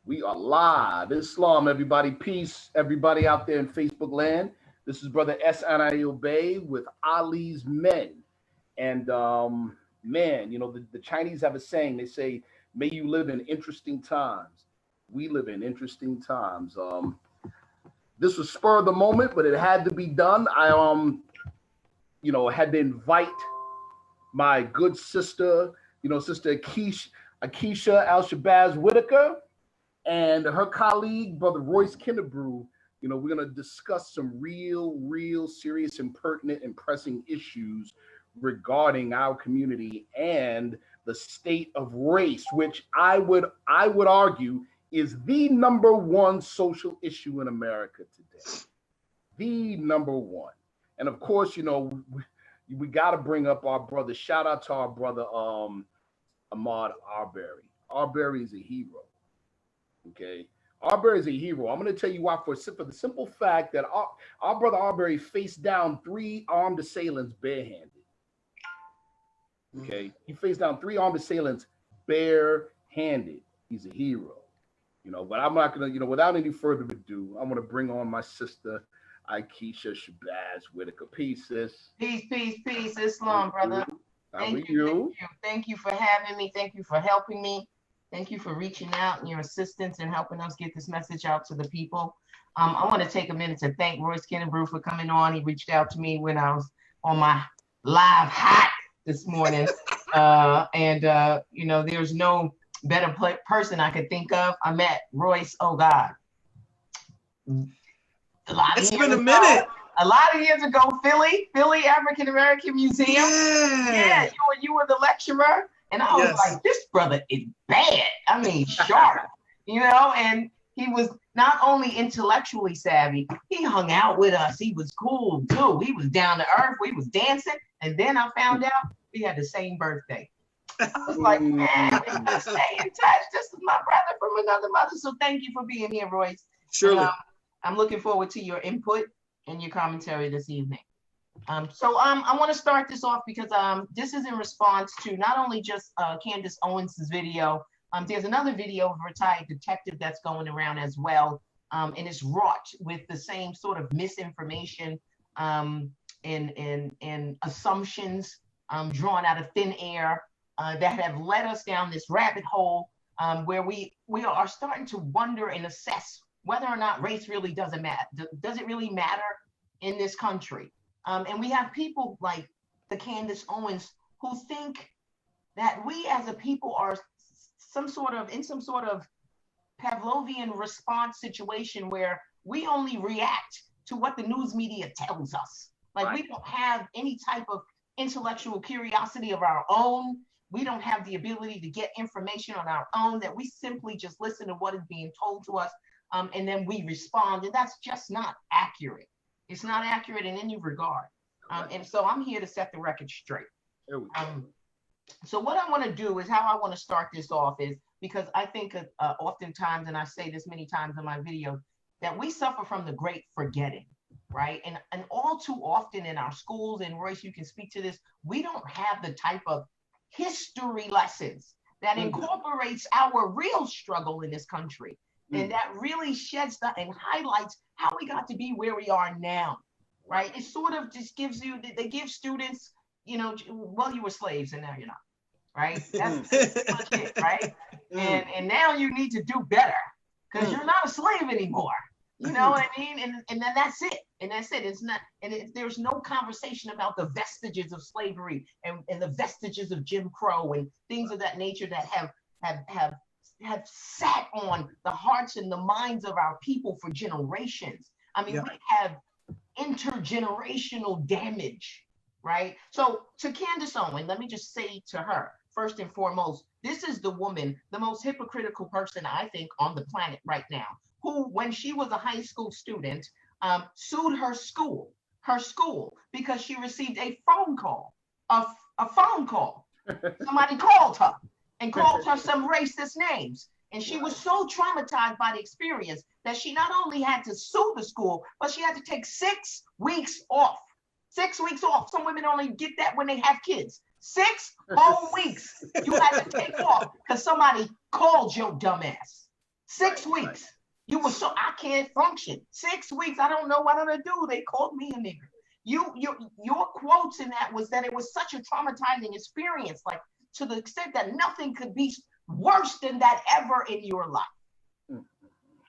We are live. Islam, everybody. Peace, everybody out there in Facebook land. This is Brother S. Anael-Bey with Ali's Men. And man, you know, the Chinese have a saying. They say, may you live in interesting times. We live in interesting times. This was spur of the moment, but it had to be done. I had to invite my good sister, Sister Ikiesha Al-Shabazz Whittaker, and her colleague, Brother Royce Kinniebrew. We're going to discuss some real serious and pertinent and pressing issues regarding our community and the state of race, which I would argue is the number one social issue in America today. The number one. And of course, we got to bring up our brother. Shout out to our brother, Ahmaud Arbery. Arbery is a hero. Okay. Arbery is a hero. I'm going to tell you why for the simple fact that our brother Arbery faced down 3 armed assailants barehanded. Okay. He faced down 3 armed assailants barehanded. He's a hero. But I'm not going to, without any further ado, I'm going to bring on my sister, Ikiesha Al-Shabazz Whittaker. Peace, sis. Peace, Islam, brother. Thank you. Thank you for having me. Thank you for helping me. Thank you for reaching out and your assistance and helping us get this message out to the people. I want to take a minute to thank Royce Kinniebrew for coming on. He reached out to me when I was on my live hot this morning. There's no better person I could think of. I met Royce, oh God. It's been a minute. A lot of years ago, Philly African American Museum. Yeah, you were the lecturer, and I was like, this brother is bad. I mean, sharp, and he was not only intellectually savvy, he hung out with us. He was cool too. He was down to earth. We was dancing, and then I found out we had the same birthday. I was like, man, we just stay in touch. This is my brother from another mother. So thank you for being here, Royce. Surely. And, I'm looking forward to your input and your commentary this evening. I want to start this off because this is in response to not only just Candance Owens' video. There's another video of a retired detective that's going around as well, and it's wrought with the same sort of misinformation and assumptions drawn out of thin air that have led us down this rabbit hole where we are starting to wonder and assess whether or not race really doesn't matter. Does it really matter in this country? And we have people like the Candance Owens who think that we as a people are in some sort of Pavlovian response situation where we only react to what the news media tells us. Like we don't have any type of intellectual curiosity of our own. We don't have the ability to get information on our own, that we simply just listen to what is being told to us. And then we respond, and that's just not accurate. It's not accurate in any regard. And so I'm here to set the record straight. So what I want to do is how I want to start this off is because I think oftentimes, and I say this many times in my videos, that we suffer from the great forgetting, right? And all too often in our schools, and Royce, you can speak to this, we don't have the type of history lessons that incorporates our real struggle in this country. And that really sheds and highlights how we got to be where we are now, right? It sort of just gives you, they give students, well, you were slaves and now you're not, right? That's much it, right? And now you need to do better because you're not a slave anymore. You know what I mean? And then that's it. And that's it. It's not, there's no conversation about the vestiges of slavery and the vestiges of Jim Crow and things of that nature that have sat on the hearts and the minds of our people for generations. I mean, we have intergenerational damage, right? So to Candance Owens, let me just say to her, first and foremost, this is the woman, the most hypocritical person I think on the planet right now, who, when she was a high school student, sued her school because she received a phone call, a phone call. Somebody called her and called her some racist names. And she was so traumatized by the experience that she not only had to sue the school, but she had to take 6 weeks off. 6 weeks off. Some women only get that when they have kids. 6 whole weeks you had to take off because somebody called your dumb ass. 6 weeks. Right. You were so, I can't function. 6 weeks, I don't know what I'm gonna do. They called me a nigger. Your quotes in that was that it was such a traumatizing experience, like to the extent that nothing could be worse than that ever in your life. Mm-hmm.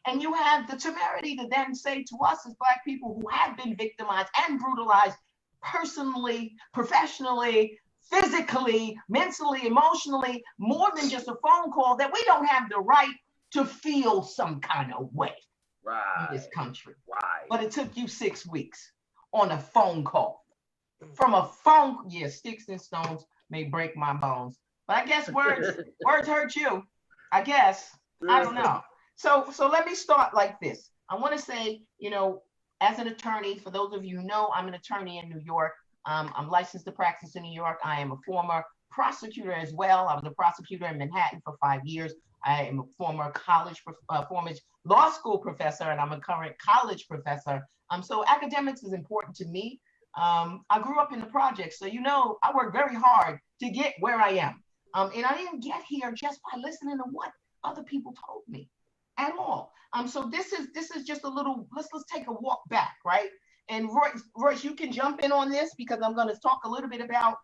And you have the temerity to then say to us as Black people who have been victimized and brutalized personally, professionally, physically, mentally, emotionally, more than just a phone call, that we don't have the right to feel some kind of way in this country. Right. But it took you 6 weeks on a phone call. From a phone, yeah, sticks and stones may break my bones. But I guess words hurt you. I guess. I don't know. So let me start like this. I want to say, you know, as an attorney, for those of you who know, I'm an attorney in New York. I'm licensed to practice in New York. I am a former prosecutor as well. I was a prosecutor in Manhattan for 5 years. I am a former law school professor, and I'm a current college professor. So academics is important to me. I grew up in the projects, so you know I worked very hard to get where I am. And I didn't get here just by listening to what other people told me at all. So this is just a little, let's take a walk back, right? And Royce, you can jump in on this because I'm going to talk a little bit about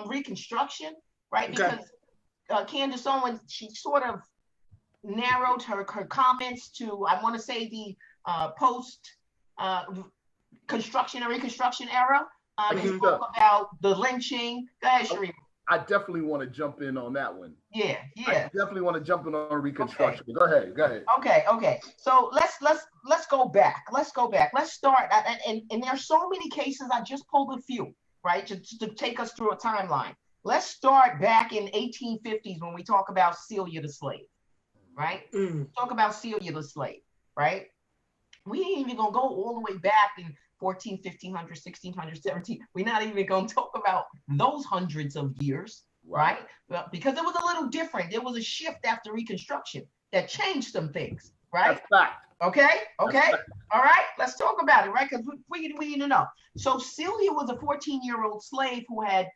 Reconstruction, right? Okay. Because Candance Owens, she sort of narrowed her comments to, I want to say, the post construction and Reconstruction era. And spoke about the lynching. Go ahead, Sharif. I definitely want to jump in on that one. Yeah. I definitely want to jump in on Reconstruction. Okay. Go ahead. Okay. So let's go back. Let's start. And there's so many cases. I just pulled a few, right, to take us through a timeline. Let's start back in 1850s when we talk about Celia the slave, right? Talk about Celia the slave, right? We ain't even gonna go all the way back in 14, 1500, 1600, 17. We're not even going to talk about those hundreds of years, right? Well, because it was a little different. There was a shift after Reconstruction that changed some things, right? That's fact. Okay. All right. Let's talk about it, right? Because we need to know. So Celia was a 14-year-old slave who had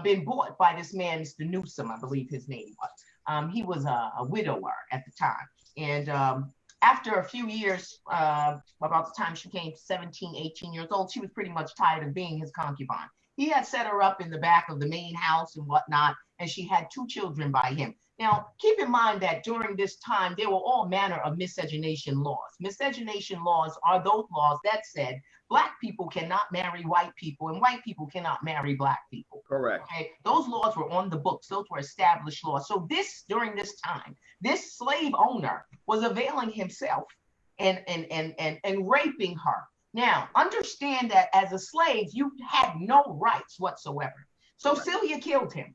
been bought by this man, Mr. Newsom, I believe his name was. He was a widower at the time. And after a few years, about the time she came 17, 18 years old, she was pretty much tired of being his concubine. He had set her up in the back of the main house and whatnot, and she had 2 children by him. Now, keep in mind that during this time, there were all manner of miscegenation laws. Miscegenation laws are those laws that said Black people cannot marry white people and white people cannot marry Black people. Correct. Okay? Those laws were on the books. Those were established laws. So during this time, this slave owner was availing himself and raping her. Now, understand that as a slave, you had no rights whatsoever. So Celia killed him.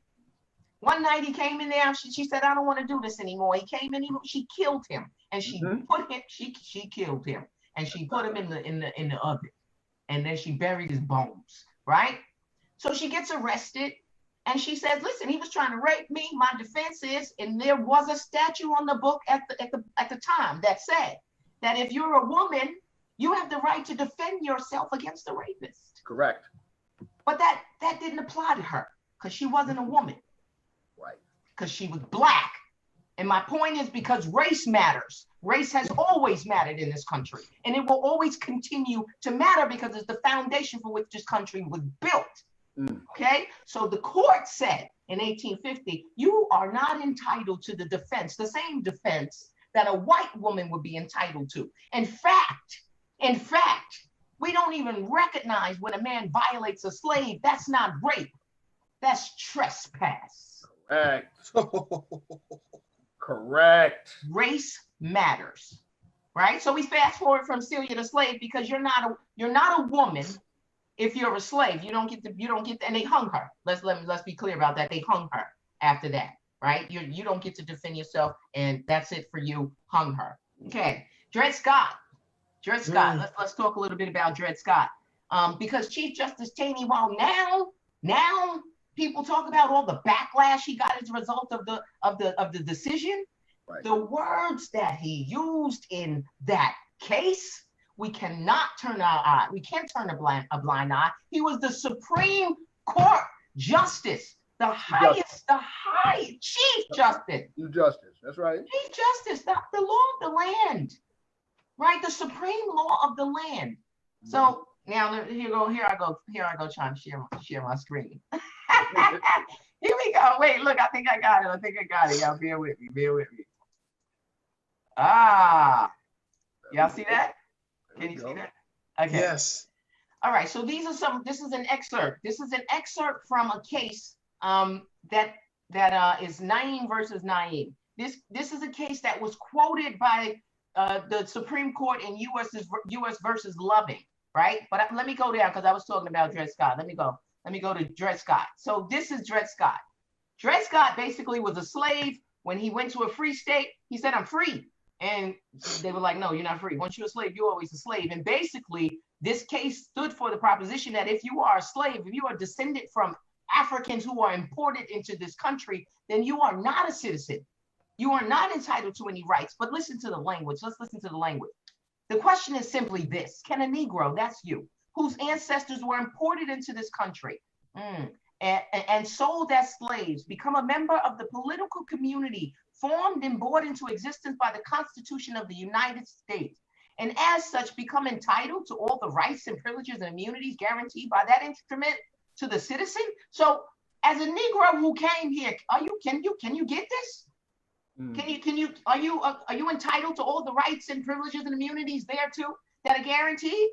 One night he came in there. She said, "I don't want to do this anymore." He came in. She killed him, and she put him. She killed him, and she put him in the oven, and then she buried his bones. Right. So she gets arrested, and she says, "Listen, he was trying to rape me. My defense is," and there was a statute on the book at the time that said that if you're a woman, you have the right to defend yourself against the rapist. Correct. But that didn't apply to her because she wasn't a woman. Right. Because she was Black. And my point is because race matters. Race has always mattered in this country. And it will always continue to matter because it's the foundation for which this country was built. Okay? So the court said in 1850, you are not entitled to the defense, the same defense that a white woman would be entitled to. In fact, we don't even recognize when a man violates a slave. That's not rape. That's trespass. Correct. Race matters, right? So we fast forward from Celia the slave because you're not a woman if you're a slave. You don't get and they hung her. Let's be clear about that. They hung her after that, right? You don't get to defend yourself, and that's it for you. Hung her. Okay. Dred Scott. Let's talk a little bit about Dred Scott, because Chief Justice Taney, while now people talk about all the backlash he got as a result of the decision. Right. The words that he used in that case, we cannot turn our eye. We can't turn a blind eye. He was the Supreme Court Justice the highest, the high Chief Justice. Chief Justice, that's right. Chief Justice, the law of the land, right? The supreme law of the land. So now here I go trying to share my screen. Here we go. Wait, look, I think I got it. Y'all bear with me. Ah, y'all see that? Can you see that? Okay. Yes. All right. So this is an excerpt. This is an excerpt from a case that is Naeem versus Naeem. This is a case that was quoted by the Supreme Court in U.S. versus Loving, right? But let me go down because I was talking about Dred Scott. Let me go to Dred Scott. So this is Dred Scott. Dred Scott basically was a slave. When he went to a free state, he said, "I'm free." And they were like, "No, you're not free. Once you're a slave, you're always a slave." And basically, this case stood for the proposition that if you are a slave, if you are descended from Africans who are imported into this country, then you are not a citizen. You are not entitled to any rights. But listen to the language. Let's listen to the language. The question is simply this: can a Negro, that's you, whose ancestors were imported into this country and sold as slaves, become a member of the political community formed and brought into existence by the Constitution of the United States, and as such become entitled to all the rights and privileges and immunities guaranteed by that instrument to the citizen? So as a Negro who came here, can you get this? Are you entitled to all the rights and privileges and immunities there too that are guaranteed?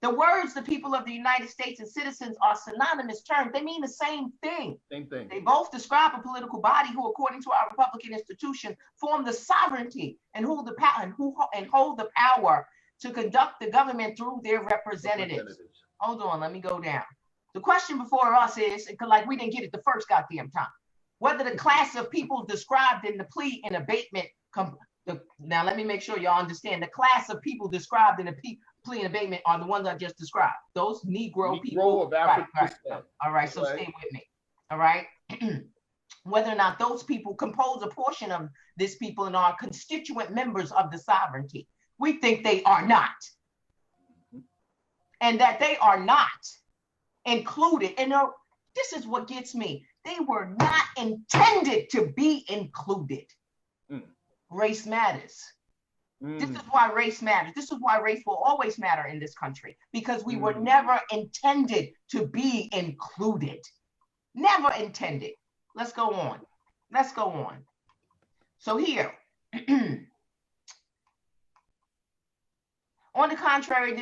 The words "the people of the United States" and "citizens" are synonymous terms. They mean the same thing. Same thing. They both describe a political body who, according to our Republican institution, form the sovereignty and hold the power to conduct the government through their representatives. Hold on, let me go down. The question before us is, like we didn't get it the first goddamn time, whether the class of people described in the plea and abatement. Now let me make sure y'all understand. The class of people described in the plea and abatement are the ones I just described. Those Negro people. Of African right. All right, so stay with me. All right. Whether or not those people compose a portion of this people and are constituent members of the sovereignty. We think they are not. And that they are not included. And this is what gets me. They were not intended to be included. Race matters. This is why race matters. This is why race will always matter in this country, because we were never intended to be included. Never intended. Let's go on. So here, on the contrary,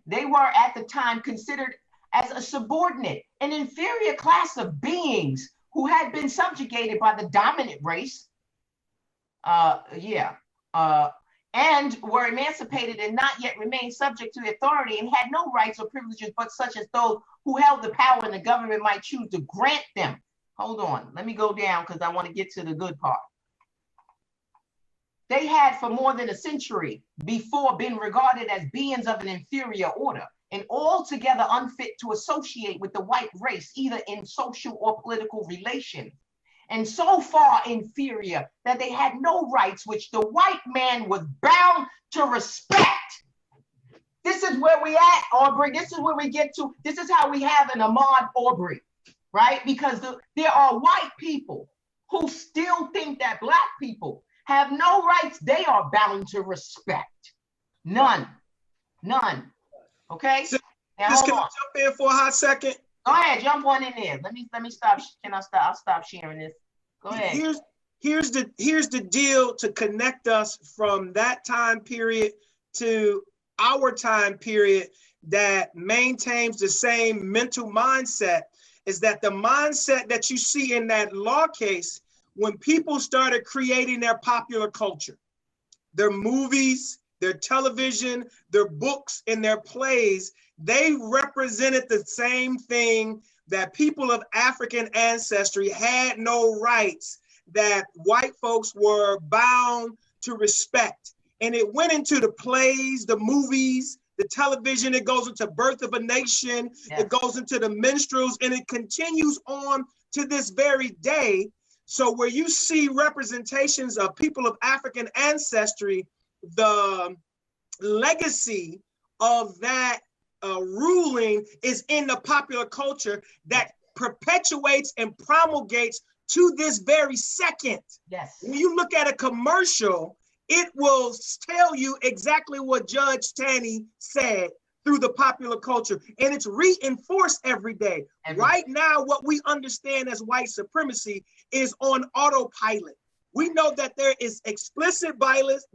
they were at the time considered as a subordinate, an inferior class of beings who had been subjugated by the dominant race, and were emancipated and not yet remained subject to authority and had no rights or privileges but such as those who held the power and the government might choose to grant them. Hold on, let me go down because I want to get to the good part. They had for more than a century before been regarded as beings of an inferior order and altogether unfit to associate with the white race, either in social or political relations, and so far inferior that they had no rights which the white man was bound to respect. This is where we at, Aubrey. This is where we get to. This is how we have an Ahmaud Aubrey, right? Because there are white people who still think that Black people have no rights they are bound to respect. None. Okay? So, can I jump in for a hot second? Go ahead, jump on in there. Let me stop. I'll stop sharing this. Go ahead. Here's the deal to connect us from that time period to our time period that maintains the same mental mindset, is that the mindset that you see in that law case, when people started creating their popular culture, their movies, their television, their books, and their plays, they represented the same thing, that people of African ancestry had no rights, that white folks were bound to respect. And it went into the plays, the movies, the television. It goes into Birth of a Nation. Yes. It goes into the minstrels, and it continues on to this very day. So where you see representations of people of African ancestry, the legacy of that ruling is in the popular culture that perpetuates and promulgates to this very second. Yes. When you look at a commercial, it will tell you exactly what Judge Taney said through the popular culture, and it's reinforced every day. Right now, what we understand as white supremacy is on autopilot. We know that there is explicit bias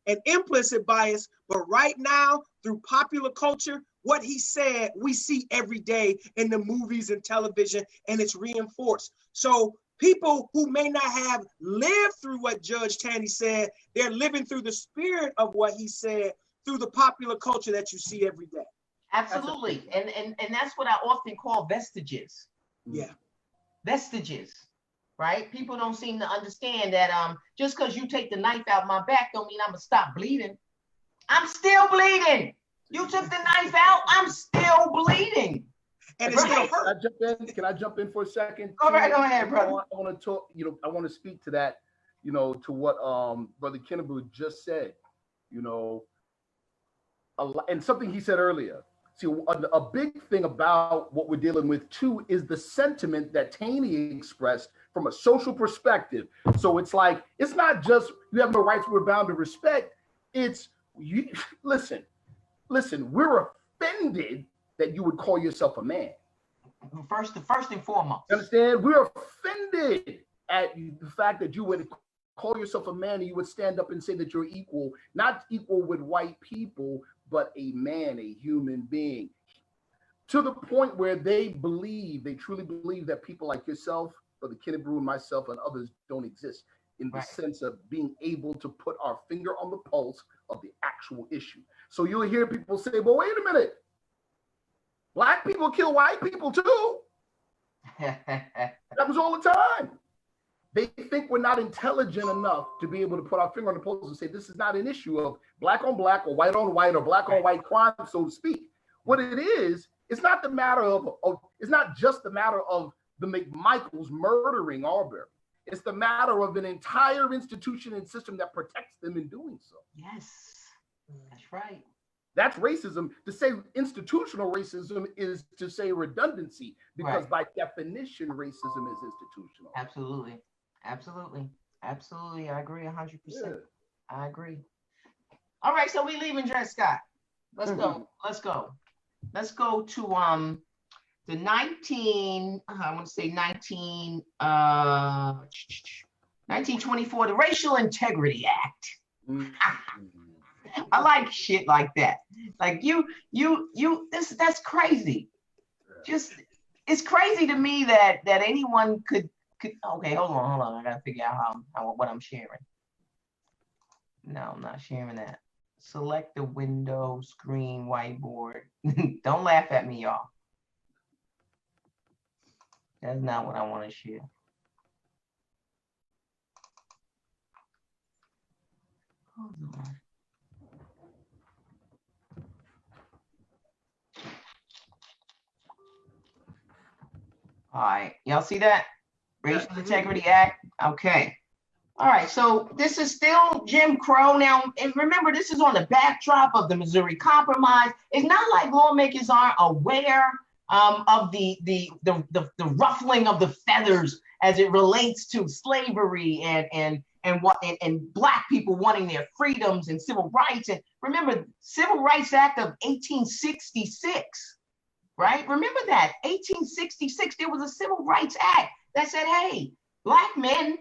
and implicit bias, but right now, through popular culture, what he said, we see every day in the movies and television, and it's reinforced. So people who may not have lived through what Judge Taney said, they're living through the spirit of what he said through the popular culture that you see every day. Absolutely. And that's what I often call vestiges. Yeah. Vestiges, right? People don't seem to understand that just because you take the knife out my back don't mean I'm gonna stop bleeding. I'm still bleeding. You took the knife out, I'm still bleeding. And it's still hurt. Can I jump in for a second? Go ahead, brother. I want to talk, I want to speak to that, to what Brother Kinniebrew just said, and something he said earlier. See, a big thing about what we're dealing with too is the sentiment that Taney expressed from a social perspective. So it's like, it's not just you have no rights we're bound to respect. It's you listen, we're offended that you would call yourself a man. First and foremost. You understand? We're offended at the fact that you would call yourself a man and you would stand up and say that you're equal, not equal with white people, but a man, a human being. To the point where they truly believe that people like yourself, Brother Kinniebrew and myself and others don't exist in the sense of being able to put our finger on the pulse of the actual issue. So you'll hear people say, well, wait a minute. Black people kill white people too. That was all the time. They think we're not intelligent enough to be able to put our finger on the pulse and say, this is not an issue of black on black or white on white or black on white crime, so to speak. What it is, it's not it's not just the matter of the McMichaels murdering Arbery. It's the matter of an entire institution and system that protects them in doing so. Yes, that's right. That's racism. To say institutional racism is to say redundancy, because by definition, racism is institutional. Absolutely. I agree 100%. Yeah. I agree. All right, so we leaving Dred Scott. Let's go. Let's go to the 1924, the Racial Integrity Act. I like shit like that. Like that's crazy. Just, it's crazy to me that anyone could, okay, hold on. I gotta figure out what I'm sharing. No, I'm not sharing that. Select the window, screen, whiteboard. Don't laugh at me, y'all. That's not what I want to share. Hold on. All right, y'all see that? Racial Integrity Act. Okay. All right, so this is still Jim Crow now, and remember, this is on the backdrop of the Missouri Compromise. It's not like lawmakers aren't aware of the ruffling of the feathers as it relates to slavery and Black people wanting their freedoms and civil rights. And remember, Civil Rights Act of 1866. Right? Remember that, 1866, there was a Civil Rights Act that said, hey, black men,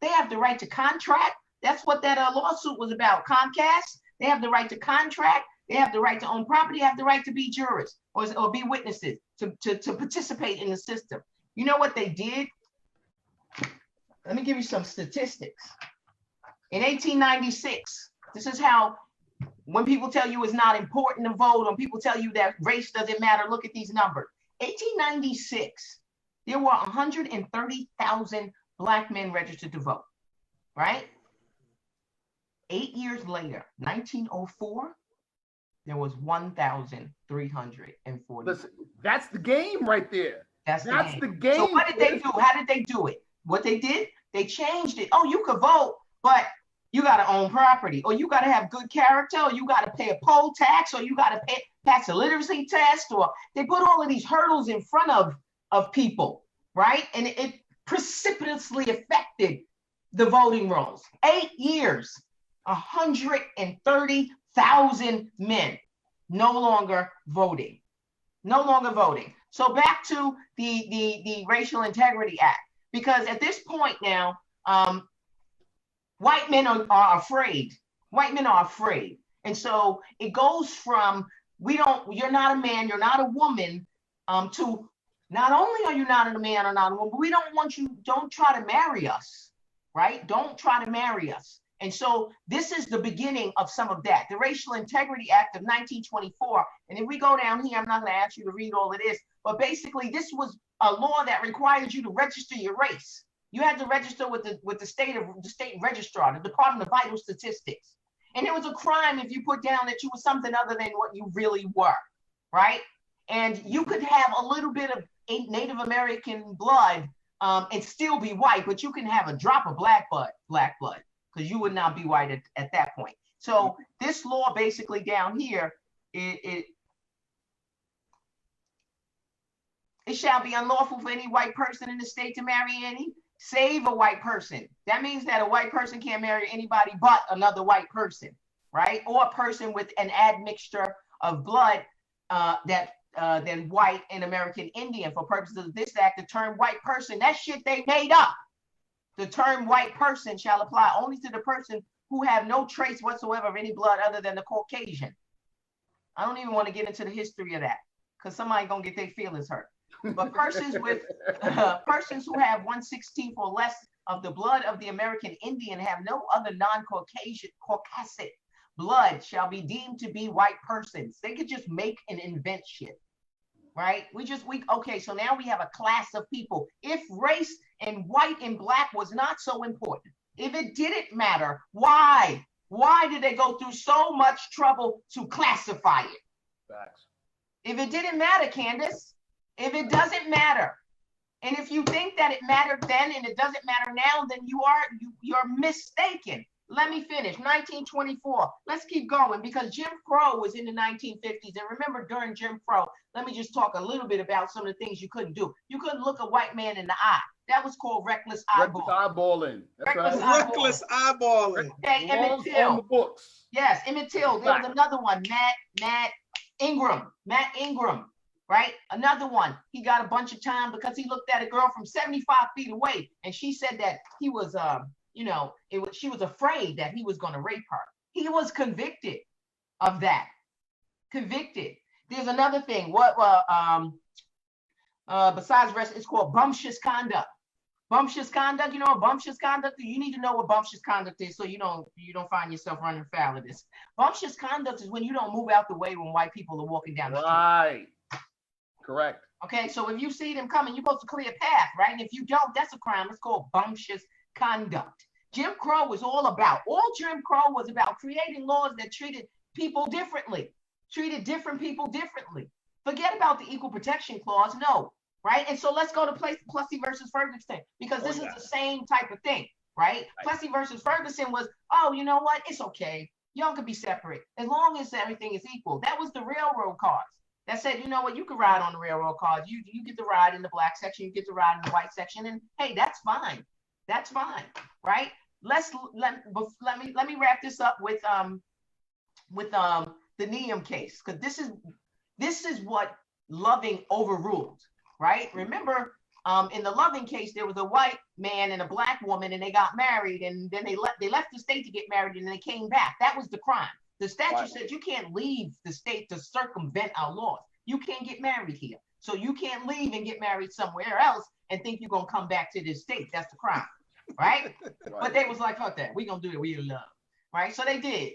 they have the right to contract. That's what that lawsuit was about, Comcast. They have the right to contract. They have the right to own property. They have the right to be jurors or be witnesses, to participate in the system. You know what they did? Let me give you some statistics. In 1896, this is how, when people tell you it's not important to vote, when people tell you that race doesn't matter, look at these numbers. 1896, there were 130,000 Black men registered to vote, right? 8 years later, 1904, there was 1,340. Listen, that's the game right there. That's the game. So what did they do? How did they do it? What they did, they changed it. Oh, you could vote, but you got to own property, or you got to have good character, or you got to pay a poll tax, or you got to pass a literacy test, or they put all of these hurdles in front of of people, right? And it precipitously affected the voting rolls. 8 years, 130,000 men no longer voting. No longer voting. So back to the Racial Integrity Act, because at this point now, white men are afraid. White men are afraid. And so it goes from, you're not a man, you're not a woman, to not only are you not a man or not a woman, but we don't want you, don't try to marry us, right? Don't try to marry us. And so this is the beginning of some of that. The Racial Integrity Act of 1924. And if we go down here, I'm not going to ask you to read all of this, but basically this was a law that required you to register your race. You had to register with the state registrar, the Department of Vital Statistics. And it was a crime if you put down that you were something other than what you really were, right? And you could have a little bit of Native American blood and still be white, but you can have a drop of black blood, because you would not be white at that point. So this law basically down here, it shall be unlawful for any white person in the state to marry any, save a white person. That means that a white person can't marry anybody but another white person, right? Or a person with an admixture of blood than white and American Indian. For purposes of this act, the term white person, that shit they made up. The term white person shall apply only to the person who have no trace whatsoever of any blood other than the Caucasian. I don't even want to get into the history of that, because somebody gonna get their feelings hurt. But persons with persons who have 1/16 or less of the blood of the American Indian have no other Caucasic blood shall be deemed to be white persons. They could just make and invent shit, right? Okay, so now we have a class of people. If race and white and black was not so important, if it didn't matter, why did they go through so much trouble to classify it? Facts. If it didn't matter, Candace, if it doesn't matter, and if you think that it mattered then and it doesn't matter now, then you're mistaken. Let me finish. 1924. Let's keep going, because Jim Crow was in the 1950s. And remember, during Jim Crow, let me just talk a little bit about some of the things you couldn't do. You couldn't look a white man in the eye. That was called reckless eyeballing. Eyeballing. That's reckless right. Reckless eyeballing. Okay, Emmett Till. On the books. Yes, Emmett Till. There was another one, Matt Ingram, right? Another one. He got a bunch of time because he looked at a girl from 75 feet away, and she said that he was, she was afraid that he was going to rape her. He was convicted of that. Convicted. There's another thing. Besides rest, it's called bumptious conduct. Bumptious conduct. You know what bumptious conduct is? You need to know what bumptious conduct is, so you don't find yourself running foul of this. Bumptious conduct is when you don't move out the way when white people are walking down the street. Right. Correct. Okay, so if you see them coming, you're supposed to clear a path, right? And if you don't, that's a crime. It's called bumptious conduct. Jim Crow was all Jim Crow was about creating laws that treated people differently, treated different people differently. Forget about the Equal Protection Clause, no, right? And so let's go to Plessy versus Ferguson, because this is the same type of thing, right? Plessy versus Ferguson was, oh, you know what? It's okay. Y'all could be separate as long as everything is equal. That was the railroad cars that said, you know what? You can ride on the railroad cars. You get to ride in the black section. You get to ride in the white section, and hey, that's fine. That's fine, right? Let me wrap this up with the Neum case, because this is what Loving overruled, right? Remember, in the Loving case, there was a white man and a black woman, and they got married, and then they left the state to get married, and they came back. That was the crime. The statute said you can't leave the state to circumvent our laws. You can't get married here, so you can't leave and get married somewhere else and think you're gonna come back to this state. That's the crime. Right? But they was like, fuck that. We gonna do it. We love. Right? So they did.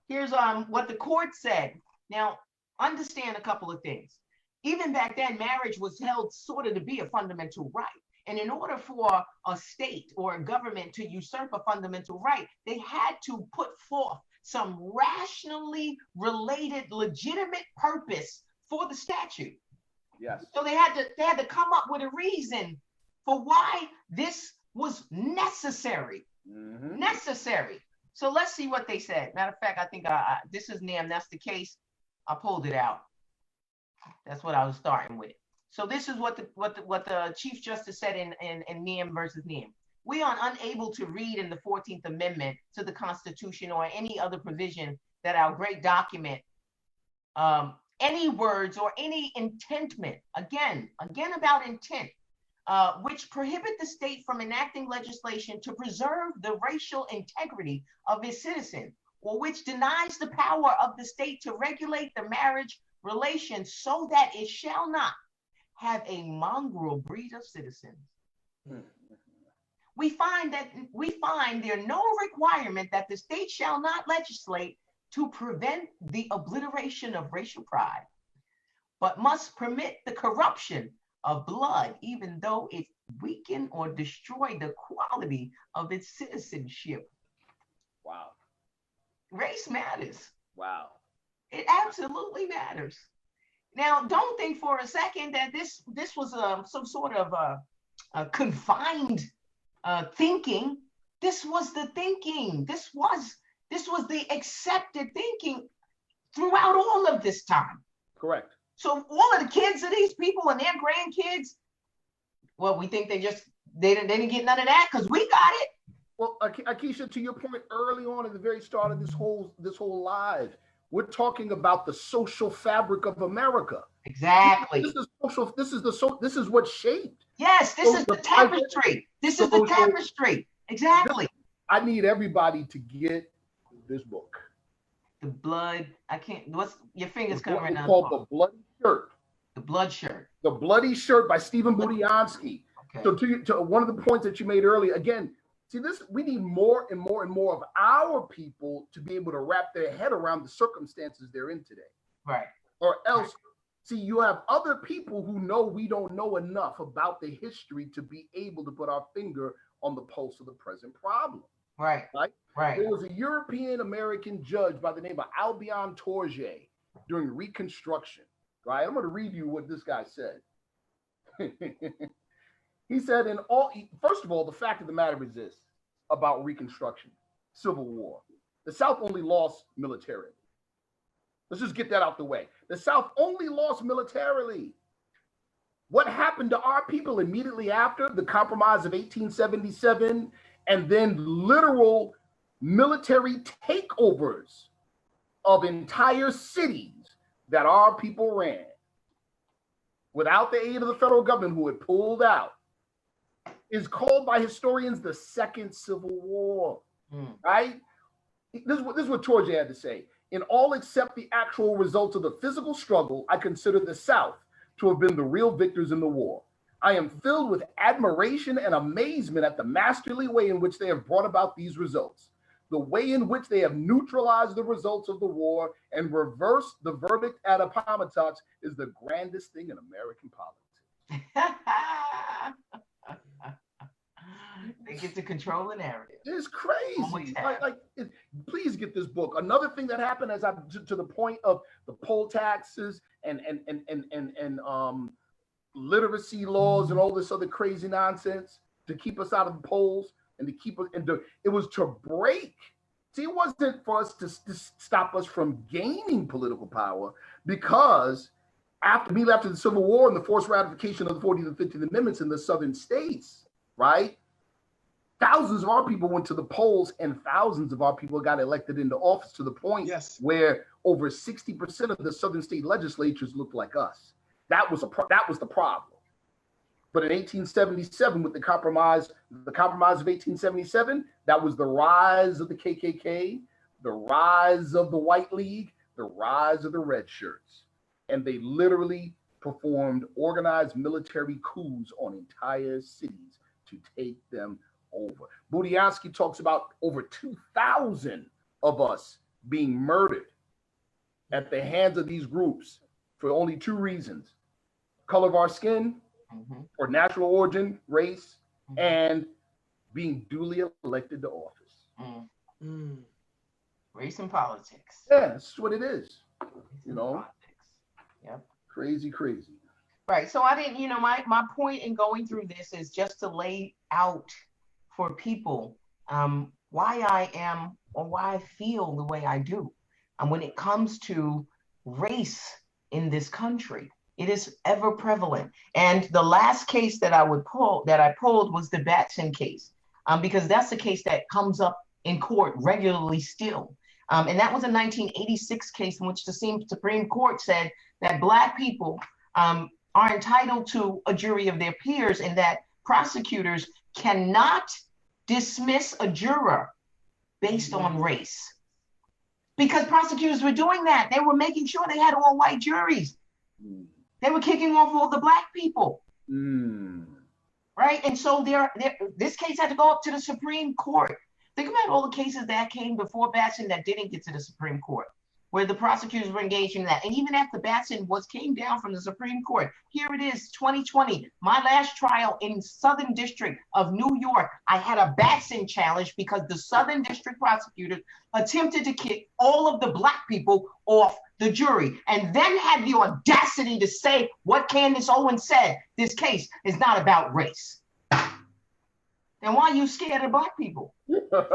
Here's what the court said. Now, understand a couple of things. Even back then, marriage was held sort of to be a fundamental right. And in order for a state or a government to usurp a fundamental right, they had to put forth some rationally related, legitimate purpose for the statute. Yes. So they had to come up with a reason for why this was necessary. Mm-hmm. Necessary. So let's see what they said. Matter of fact, I think this is NAM. That's the case. I pulled it out. That's what I was starting with. So this is what the Chief Justice said in Neum versus Neum. We are unable to read in the 14th Amendment to the Constitution or any other provision that our great document any words or any intentment, again about intent, which prohibit the state from enacting legislation to preserve the racial integrity of its citizens, or which denies the power of the state to regulate the marriage relations so that it shall not have a mongrel breed of citizens. We find there no requirement that the state shall not legislate to prevent the obliteration of racial pride, but must permit the corruption of blood, even though it weaken or destroy the quality of its citizenship. Wow. Race matters. Wow. It absolutely matters. Now, don't think for a second that this was some sort of a confined thinking. This was the thinking. This was the accepted thinking throughout all of this time. Correct. So all of the kids of these people and their grandkids, well, we think they didn't get none of that because we got it. Well, Ikiesha, to your point early on at the very start of this whole live, we're talking about the social fabric of America. Exactly. This is what shaped. Yes, this is the tapestry. This is the tapestry. Exactly. I need everybody to get this book. The blood. I can't. What's your fingers covering? It's called The Bloody Shirt. The Blood Shirt. The Bloody Shirt by Stephen Budiansky. Okay. So to one of the points that you made earlier, again, see this, we need more and more and more of our people to be able to wrap their head around the circumstances they're in today. Right. Or else, see, you have other people who know we don't know enough about the history to be able to put our finger on the pulse of the present problem. Right. Right. Right. There was a European American judge by the name of Albion Tourget during Reconstruction. Right. I'm going to read you what this guy said. He said, first of all, the fact of the matter is this about Reconstruction, Civil War. The South only lost militarily. Let's just get that out the way. The South only lost militarily. What happened to our people immediately after the Compromise of 1877 and then literal military takeovers of entire cities that our people ran without the aid of the federal government who had pulled out is called by historians the Second Civil War, right? This is what Tourget had to say. In all except the actual results of the physical struggle, I consider the South to have been the real victors in the war. I am filled with admiration and amazement at the masterly way in which they have brought about these results. The way in which they have neutralized the results of the war and reversed the verdict ad appomattox is the grandest thing in American politics. They get to control the narrative. It's crazy. Please get this book. Another thing that happened as to the point of the poll taxes and literacy laws and all this other crazy nonsense to keep us out of the polls and to keep us it was to break. See, it wasn't for us to stop us from gaining political power, because after the Civil War and the forced ratification of the 14th and 15th Amendments in the southern states, right? Thousands of our people went to the polls and thousands of our people got elected into office to the point where over 60% of the southern state legislatures looked like us. That was the problem. But in 1877, with the compromise of 1877, that was the rise of the KKK, the rise of the White League, the rise of the Red Shirts. And they literally performed organized military coups on entire cities to take them over. Budiansky talks about over 2,000 of us being murdered at the hands of these groups for only two reasons: color of our skin, or national origin, race, and being duly elected to office. Race and politics. Yeah, that's what it is. Politics. Yep. Crazy. Right. So I didn't, my point in going through this is just to lay out for people why I am or why I feel the way I do. And when it comes to race in this country, It is ever prevalent. And the last case that I pulled was the Batson case, because that's the case that comes up in court regularly still. And that was a 1986 case in which the Supreme Court said that Black people are entitled to a jury of their peers, and that prosecutors cannot dismiss a juror based on race. Because prosecutors were doing that. They were making sure they had all white juries. They were kicking off all the Black people. Right? And so this case had to go up to the Supreme Court. Think about all the cases that came before Batson that didn't get to the Supreme Court, where the prosecutors were engaged in that. And even after Batson came down from the Supreme Court, here it is, 2020, my last trial in Southern District of New York. I had a Batson challenge because the Southern District prosecutors attempted to kick all of the Black people off the jury, and then had the audacity to say what Candance Owens said: this case is not about race. Then why are you scared of Black people? Why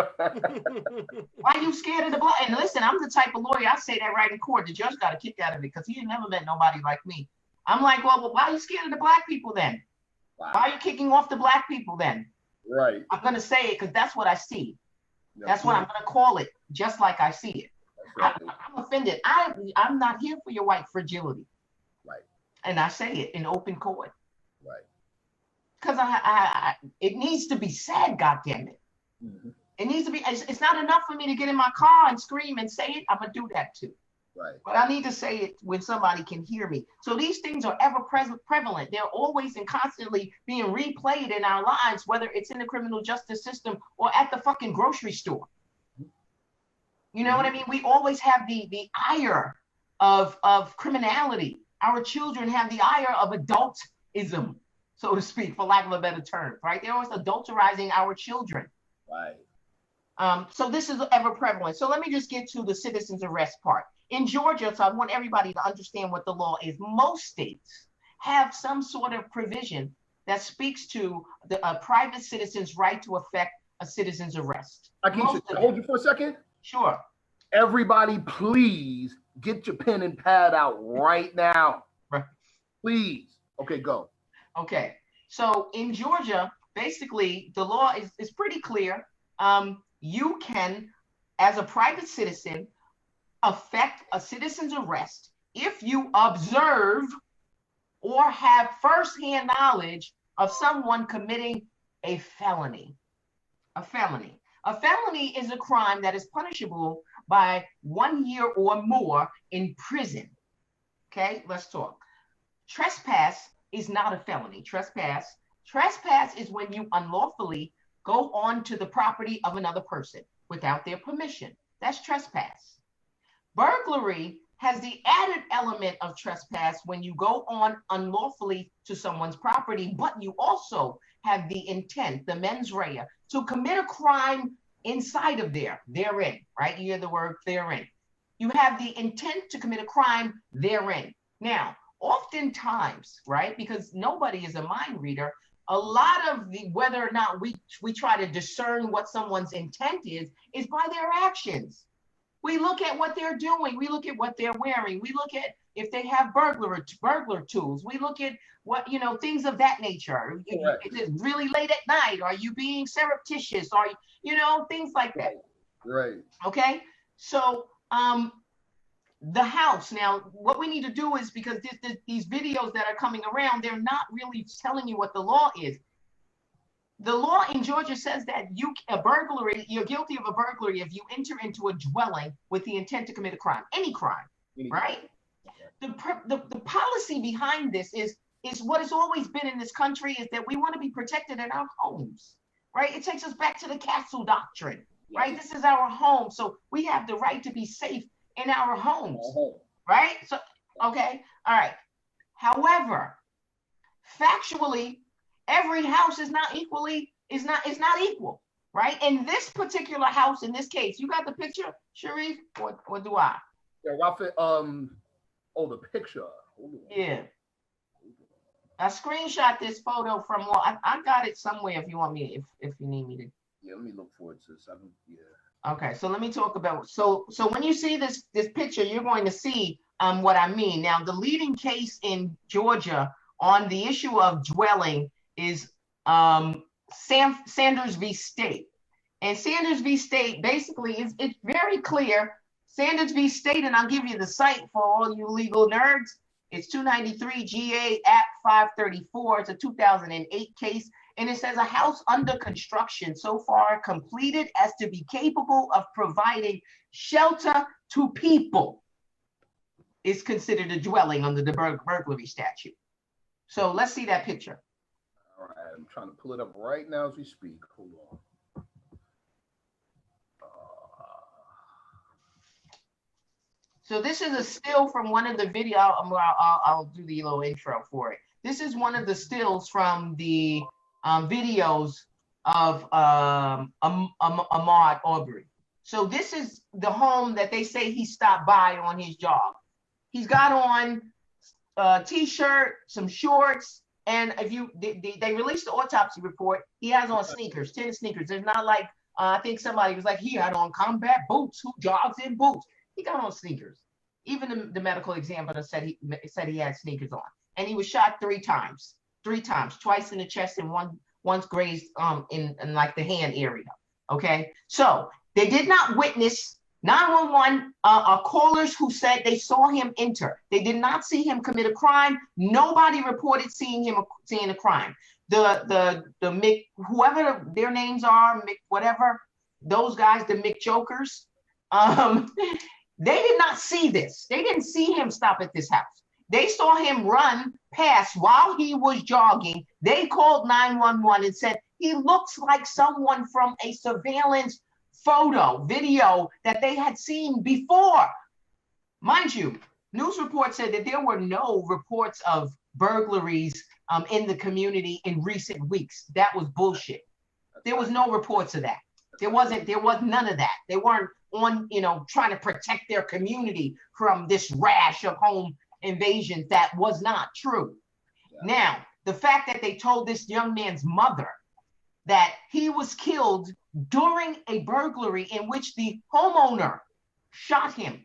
are you scared of the Black? And listen, I'm the type of lawyer, I say that right in court. The judge got a kick out of it because he had never met nobody like me. I'm like, well, why are you scared of the Black people then? Wow. Why are you kicking off the Black people then? Right. I'm going to say it because that's what I see. That's what I'm going to call it, just like I see it. Exactly. I'm offended. I'm not here for your white fragility. Right. And I say it in open court. Right. Because it needs to be said, goddammit. It needs to be. It's not enough for me to get in my car and scream and say it. I'm gonna do that too. Right. But I need to say it when somebody can hear me. So these things are ever prevalent. They're always and constantly being replayed in our lives, whether it's in the criminal justice system or at the fucking grocery store. You know what I mean? We always have the ire of criminality. Our children have the ire of adultism, so to speak, for lack of a better term, right? They're always adulterizing our children. Right. So this is ever prevalent. So let me just get to the citizen's arrest part. In Georgia, so I want everybody to understand what the law is. Most states have some sort of provision that speaks to the private citizen's right to effect a citizen's arrest. Ikiesha, hold you for a second. Sure. Everybody, please get your pen and pad out right now. Right. Please. Okay, go. Okay. So in Georgia, basically, the law is pretty clear. You can, as a private citizen, effect a citizen's arrest if you observe or have firsthand knowledge of someone committing a felony. A felony. A felony is a crime that is punishable by 1 year or more in prison. Okay, let's talk. Trespass is not a felony. Trespass is when you unlawfully go onto the property of another person without their permission. That's trespass. Burglary has the added element of trespass when you go on unlawfully to someone's property, but you also have the intent, the mens rea, to commit a crime inside of therein, right? You hear the word therein. You have the intent to commit a crime therein. Now, oftentimes, right, because nobody is a mind reader, a lot of whether or not we try to discern what someone's intent is by their actions. We look at what they're doing. We look at what they're wearing. We look at if they have burglar tools. We look at what, things of that nature. Is it really late at night? Are you being surreptitious? Are you, things like that. Right. Okay. So, the house. Now, what we need to do is, because these videos that are coming around, they're not really telling you what the law is. The law in Georgia says that you're guilty of a burglary if you enter into a dwelling with the intent to commit a crime, any crime, right? The policy behind this is what has always been in this country, is that we want to be protected in our homes, right? It takes us back to the castle doctrine, right? This is our home, so we have the right to be safe in our homes, right? So, okay, all right. However, factually, every house is not equal, right? In this particular house, in this case, you got the picture, Sharif, or do I? Yeah, Rafa, the picture. Yeah. I screenshot this photo from, I got it somewhere if you want me, if you need me to. Yeah, let me look for it, sis. Okay, so let me talk about, so when you see this picture, you're going to see what I mean. Now, the leading case in Georgia on the issue of dwelling is Sanders v. State. And Sanders v. State basically it's very clear. Sanders v. State, and I'll give you the site for all you legal nerds. It's 293 GA App 534. It's a 2008 case. And it says a house under construction so far completed as to be capable of providing shelter to people is considered a dwelling under the burglary statute. So let's see that picture. All right, I'm trying to pull it up right now as we speak. Hold on. So this is a still from one of the video. I'll do the little intro for it. This is one of the stills from the videos of Ahmaud Arbery. So this is the home that they say he stopped by on his job. He's got on a t-shirt, some shorts, and if you they released the autopsy report, he has on sneakers, tennis sneakers. There's not like I think somebody was like he had on combat boots. Who jogs in boots? He got on sneakers. Even the medical examiner said he had sneakers on, and he was shot three times, twice in the chest and once grazed in like the hand area. Okay, so they did not witness 911 callers who said they saw him enter. They did not see him commit a crime. Nobody reported seeing a crime. The Mick, whoever their names are, Mick whatever, those guys, the Mick Jokers, they did not see this. They didn't see him stop at this house. They saw him run past while he was jogging. They called 911 and said, he looks like someone from a surveillance video that they had seen before. Mind you, news reports said that there were no reports of burglaries in the community in recent weeks. That was bullshit. There was no reports of that. There was none of that. They weren't on, trying to protect their community from this rash of home invasions. That was not true. Yeah. Now, the fact that they told this young man's mother that he was killed during a burglary in which the homeowner shot him.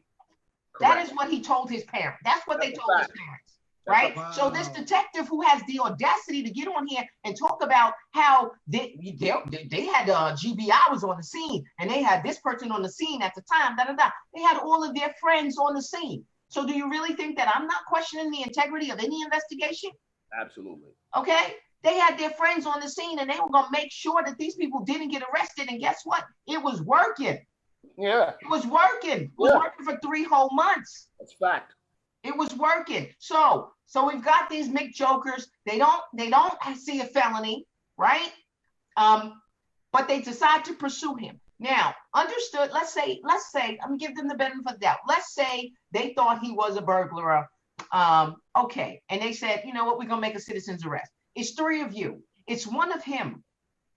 Correct. That is what he told his parents. That's what they told his parents. Right? Wow. So this detective who has the audacity to get on here and talk about how they had GBI was on the scene and they had this person on the scene at the time, They had all of their friends on the scene. So do you really think that I'm not questioning the integrity of any investigation? Absolutely. Okay? They had their friends on the scene and they were going to make sure that these people didn't get arrested. And guess what? It was working. Yeah. It was working. It was working for 3 whole months. That's fact. It was working. So we've got these Mick Jokers. They don't see a felony, right? But they decide to pursue him. Now, understood, let's say, I'm gonna give them the benefit of the doubt. Let's say they thought he was a burglar. Okay. And they said, you know what, we're gonna make a citizen's arrest. It's 3 of you. It's 1 of him.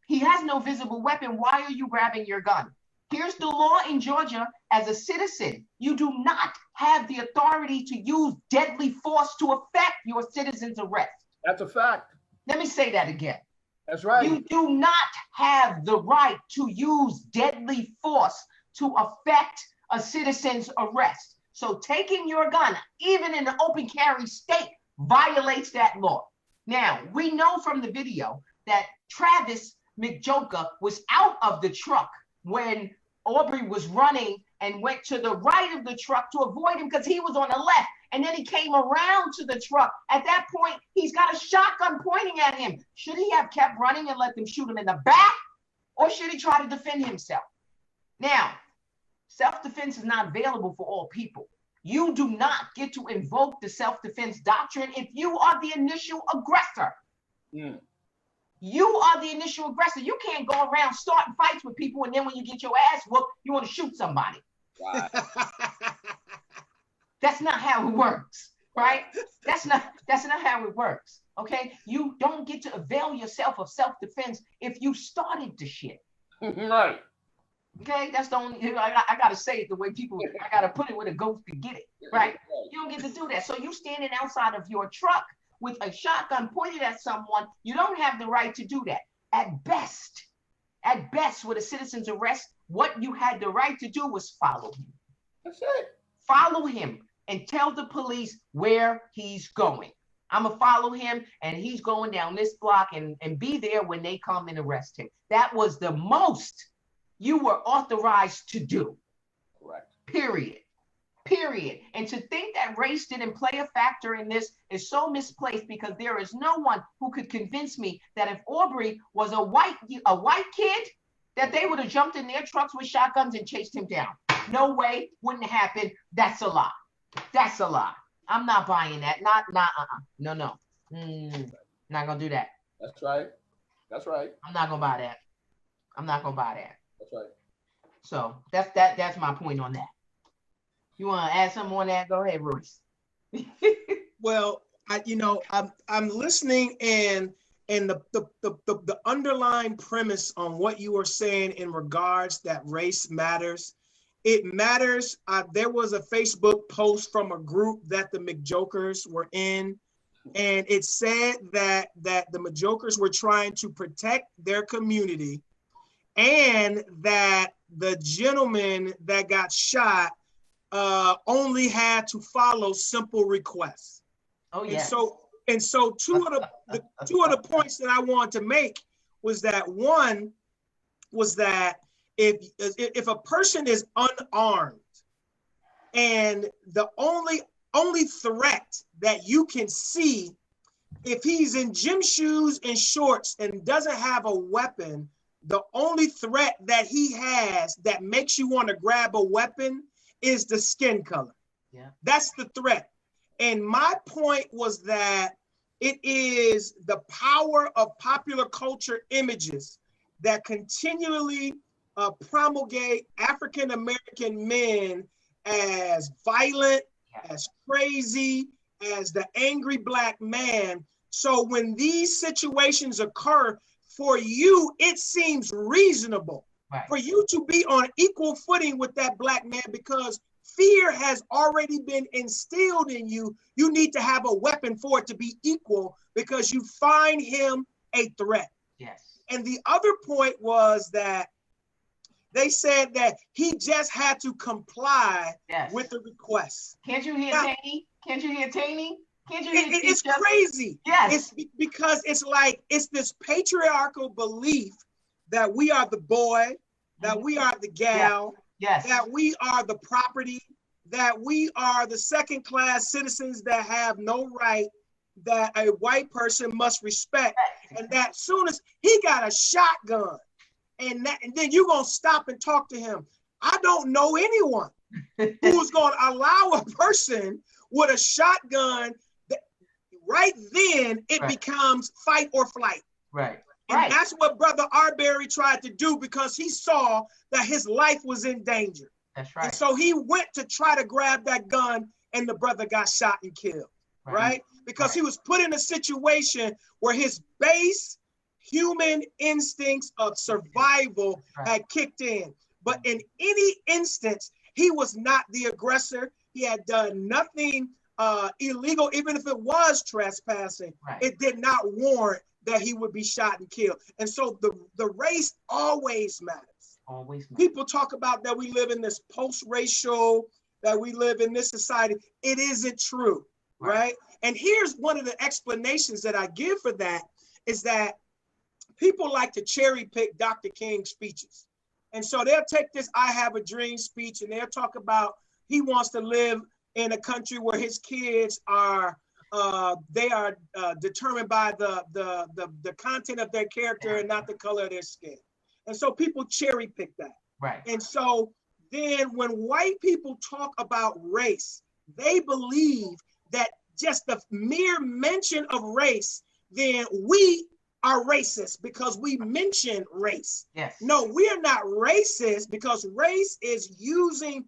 He has no visible weapon. Why are you grabbing your gun? Here's the law in Georgia. As a citizen, you do not have the authority to use deadly force to effect your citizen's arrest. That's a fact. Let me say that again. That's right. You do not have the right to use deadly force to effect a citizen's arrest. So taking your gun, even in an open carry state, violates that law. Now, we know from the video that Travis McJoker was out of the truck when Aubrey was running and went to the right of the truck to avoid him because he was on the left. And then he came around to the truck. At that point, he's got a shotgun pointing at him. Should he have kept running and let them shoot him in the back? Or should he try to defend himself? Now, self-defense is not available for all people. You do not get to invoke the self-defense doctrine if you are the initial aggressor. Mm. You are the initial aggressor. You can't go around starting fights with people and then when you get your ass whooped, you want to shoot somebody. Right. That's not how it works, right? That's not how it works, okay? You don't get to avail yourself of self-defense if you started the shit. Right. Okay, that's the only, I got to say it the way people, I got to put it where the ghost can get it, right? You don't get to do that. So you standing outside of your truck with a shotgun pointed at someone, you don't have the right to do that. At best, with a citizen's arrest, what you had the right to do was follow him. That's it. Follow him. and tell the police where he's going. I'm going to follow him, and he's going down this block and be there when they come and arrest him. That was the most you were authorized to do. Correct. Period. Period. And to think that race didn't play a factor in this is so misplaced, because there is no one who could convince me that if Aubrey was a white kid, that they would have jumped in their trucks with shotguns and chased him down. No way, wouldn't happen. That's a lie. That's a lie. I'm not buying that. No. Not gonna do that. That's right. That's right. I'm not gonna buy that. I'm not gonna buy that. That's right. So that's my point on that. You want to add something on that? Go ahead, Royce. Well, I'm listening, and the underlying premise on what you were saying in regards that race matters. It matters. There was a Facebook post from a group that the McJokers were in, and it said that the McJokers were trying to protect their community, and that the gentleman that got shot only had to follow simple requests. Oh yeah. And so two of the points that I wanted to make was that one was that if a person is unarmed and the only threat that you can see, if he's in gym shoes and shorts and doesn't have a weapon, the only threat that he has that makes you want to grab a weapon is the skin color. Yeah. That's the threat. And my point was that it is the power of popular culture images that continually promulgate African-American men as violent, as crazy, as the angry Black man. So when these situations occur, for you, it seems reasonable for you to be on equal footing with that Black man, because fear has already been instilled in you. You need to have a weapon for it to be equal, because you find him a threat. Yes. And the other point was that they said that he just had to comply with the request. Can't you hear Taney? Can't you hear Taney? Can't you hear It's crazy. Yes. It's because it's like, it's this patriarchal belief that we are the boy, that we are the gal, that we are the property, that we are the second-class citizens that have no right, that a white person must respect. And that soon as he got a shotgun, and then you're going to stop and talk to him. I don't know anyone who's going to allow a person with a shotgun that right then it becomes fight or flight. Right. And that's what Brother Arbery tried to do, because he saw that his life was in danger. That's right. And so he went to try to grab that gun, and the brother got shot and killed, right? Because he was put in a situation where his base human instincts of survival had kicked in. But in any instance, he was not the aggressor. He had done nothing illegal, even if it was trespassing. It did not warrant that he would be shot and killed. And so the race always matters. Always matters. People talk about that we live in this post-racial, that we live in this society. It isn't true, right? And here's one of the explanations that I give for that, is that people like to cherry pick Dr. King's speeches. And so they'll take this I Have a Dream speech, and they'll talk about he wants to live in a country where his kids are determined by the content of their character and not the color of their skin. And so people cherry pick that. Right. And so then when white people talk about race, they believe that just the mere mention of race, then we are racist because we mention race. Yes. No, we are not racist, because race is using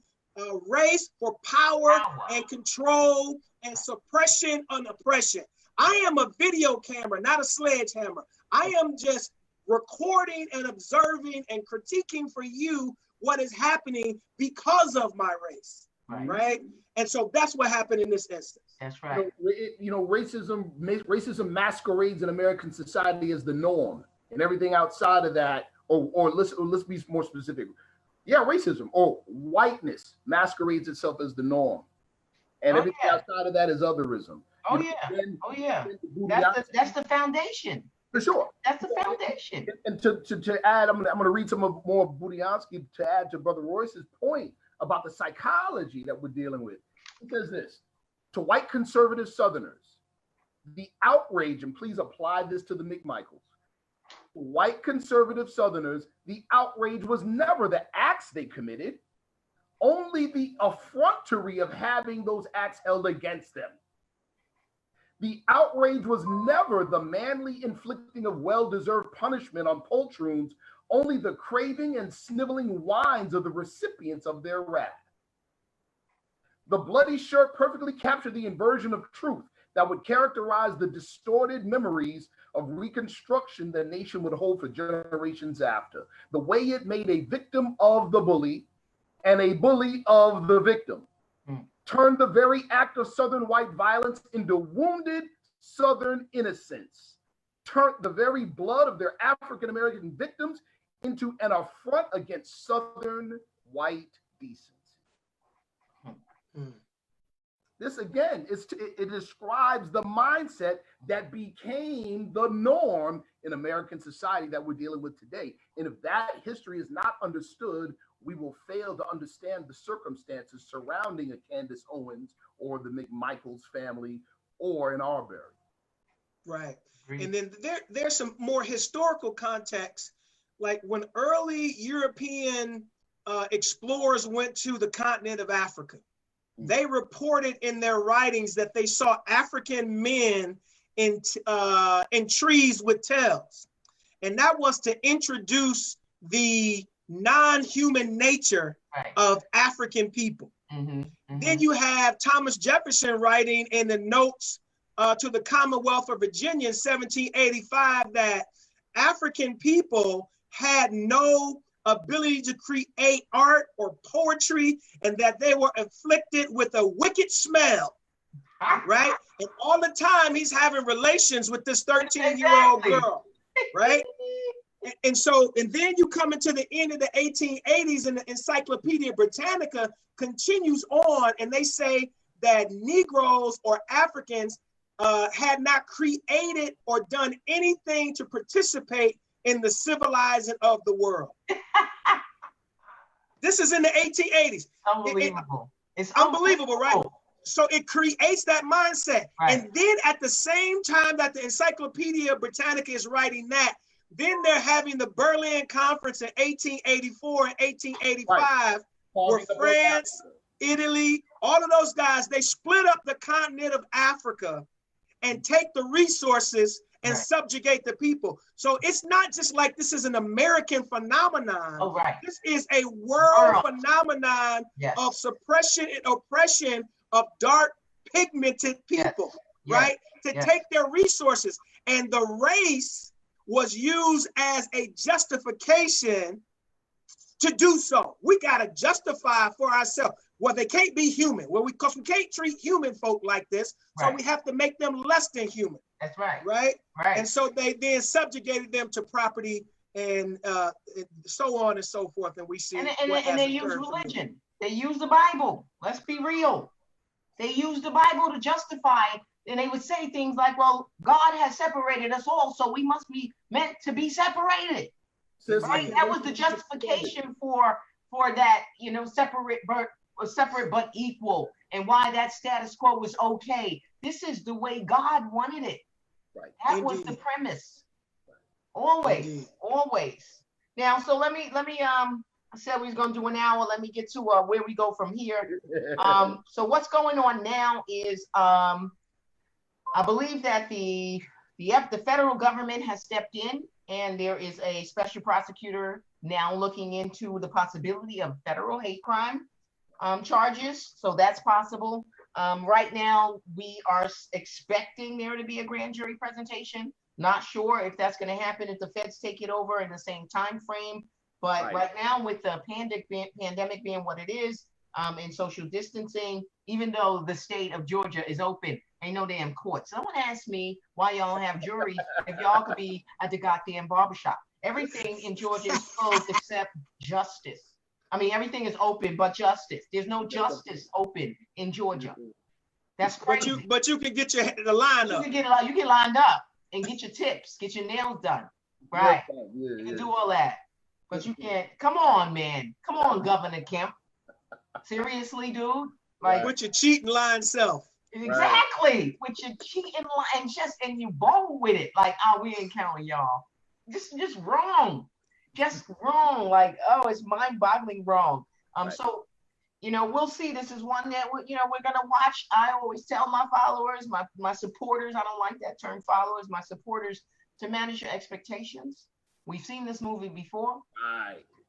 race for power and control and suppression and oppression. I am a video camera, not a sledgehammer. I am just recording and observing and critiquing for you what is happening because of my race, right? And so that's what happened in this instance. That's right. Racism masquerades in American society as the norm, and everything outside of that, or let's be more specific. Yeah, racism or whiteness masquerades itself as the norm. And everything outside of that is otherism. Oh, yeah. Oh, yeah. That's the foundation. For sure. That's the foundation. And to add, I'm gonna read some of more of Budiansky to add to Brother Royce's point about the psychology that we're dealing with. He says this: to white conservative Southerners, the outrage, and please apply this to the McMichaels. To white conservative Southerners, the outrage was never the acts they committed, only the effrontery of having those acts held against them. The outrage was never the manly inflicting of well-deserved punishment on poltroons, only the craving and sniveling whines of the recipients of their wrath. The bloody shirt perfectly captured the inversion of truth that would characterize the distorted memories of Reconstruction the nation would hold for generations after. The way it made a victim of the bully and a bully of the victim. Turned the very act of Southern white violence into wounded Southern innocence. Turned the very blood of their African-American victims into an affront against Southern white decency. This again, it describes the mindset that became the norm in American society that we're dealing with today. And if that history is not understood, we will fail to understand the circumstances surrounding a Candance Owens or the McMichaels family or an Arbery. Right. And then there's some more historical context, like when early European explorers went to the continent of Africa. They reported in their writings that they saw African men in trees with tails. And that was to introduce the non-human nature of African people. Then you have Thomas Jefferson writing in the notes to the Commonwealth of Virginia in 1785 that African people had no ability to create art or poetry, and that they were afflicted with a wicked smell, right? And all the time he's having relations with this 13-year-old girl, right? And then you come into the end of the 1880s, and the Encyclopedia Britannica continues on, and they say that Negroes or Africans had not created or done anything to participate in the civilizing of the world. This is in the 1880s. Unbelievable. It's unbelievable, right? So it creates that mindset. And then at the same time that the Encyclopedia Britannica is writing that, then they're having the Berlin Conference in 1884 and 1885, where France, Italy, all of those guys, they split up the continent of Africa and take the resources and subjugate the people. So it's not just like this is an American phenomenon. This is a world phenomenon of suppression and oppression of dark pigmented people, right? To take their resources. And the race was used as a justification to do so. We gotta justify for ourselves. Well, they can't be human. Well, because we can't treat human folk like this, so we have to make them less than human. That's right. Right? And so they then subjugated them to property and so on and so forth. And we see and they use religion. They use the Bible. Let's be real. They use the Bible to justify, and they would say things like, well, God has separated us all, so we must be meant to be separated. Right? That was the justification for that, separate but equal, and why that status quo was okay. This is the way God wanted it. That was the premise. Always. Now, so let me I said we was gonna do an hour. Let me get to where we go from here. So what's going on now is I believe that the federal government has stepped in, and there is a special prosecutor now looking into the possibility of federal hate crime charges. So that's possible. Right now, we are expecting there to be a grand jury presentation. Not sure if that's going to happen if the feds take it over in the same time frame. But right now, with the pandemic being what it is, and social distancing, even though the state of Georgia is open, ain't no damn court. Someone asked me why y'all don't have juries if y'all could be at the goddamn barbershop. Everything in Georgia is closed except justice. I mean, everything is open but justice. There's no justice open in Georgia. That's crazy. But you can get the line up. You get lined up and get your tips, get your nails done. Right. You can do all that. But you can't. Come on, man. Come on, Governor Kemp. Seriously, dude. Like with your cheating lying self. Exactly. With your cheating and you bold with it. Like, we ain't counting y'all. Just wrong. Just wrong. Like, it's mind-boggling wrong. So, we'll see. This is one that we're gonna watch. I always tell my followers, my supporters, I don't like that term followers, my supporters, to manage your expectations. We've seen this movie before.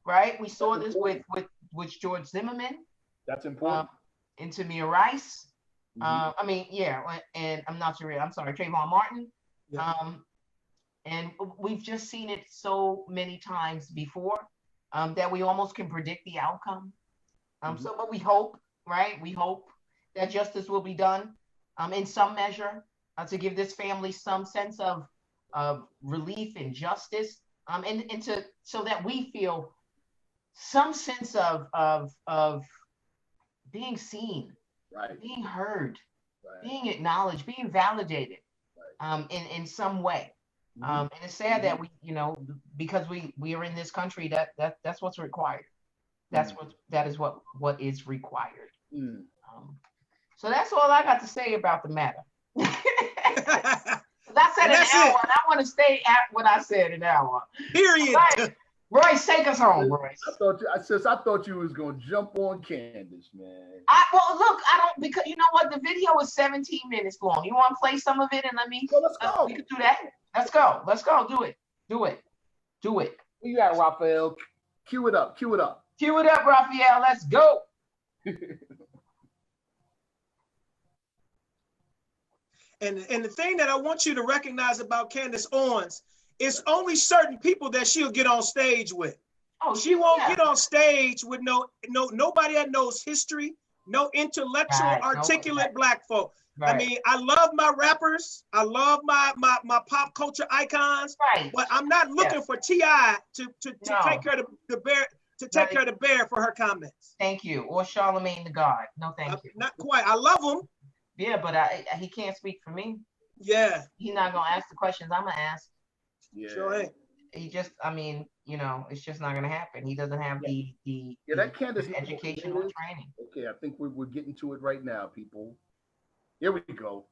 Right? We saw this with George Zimmerman. That's important. And Tamir Rice. And I'm sorry, Trayvon Martin. Yeah. And we've just seen it so many times before that we almost can predict the outcome. But we hope, right? We hope that justice will be done in some measure to give this family some sense of relief and justice, so that we feel some sense of being seen, being heard, being acknowledged, being validated, in some way. And it's sad that we, because we are in this country, that's what's required. That is what is required. So that's all I got to say about the matter. I said an hour, and I want to stay at what I said an hour. Period. Right. Royce, take us home, Royce. I thought you was gonna jump on Candance, man. Because you know what, the video is 17 minutes long. You want to play some of it and let me? So let's go. We can do that. Let's go. Do it. Where you at, Raphael? Cue it up. Cue it up, Raphael. Let's go. And the thing that I want you to recognize about Candance Owens, it's only certain people that she'll get on stage with. She won't get on stage with nobody that knows history, no intellectual, articulate Black folk. Right. I mean, I love my rappers, I love my pop culture icons, but I'm not looking for T.I. to take care of the bear. To take care of the bear for her comments. Thank you. Or Charlemagne the God. No, thank you. Not quite. I love him. Yeah, but he can't speak for me. Yeah. He's not going to ask the questions I'm going to ask. Yeah. Sure ain't. He just, it's just not going to happen. He doesn't have the that Candance educational training. Okay, I think we're getting to it right now, people. Here we go.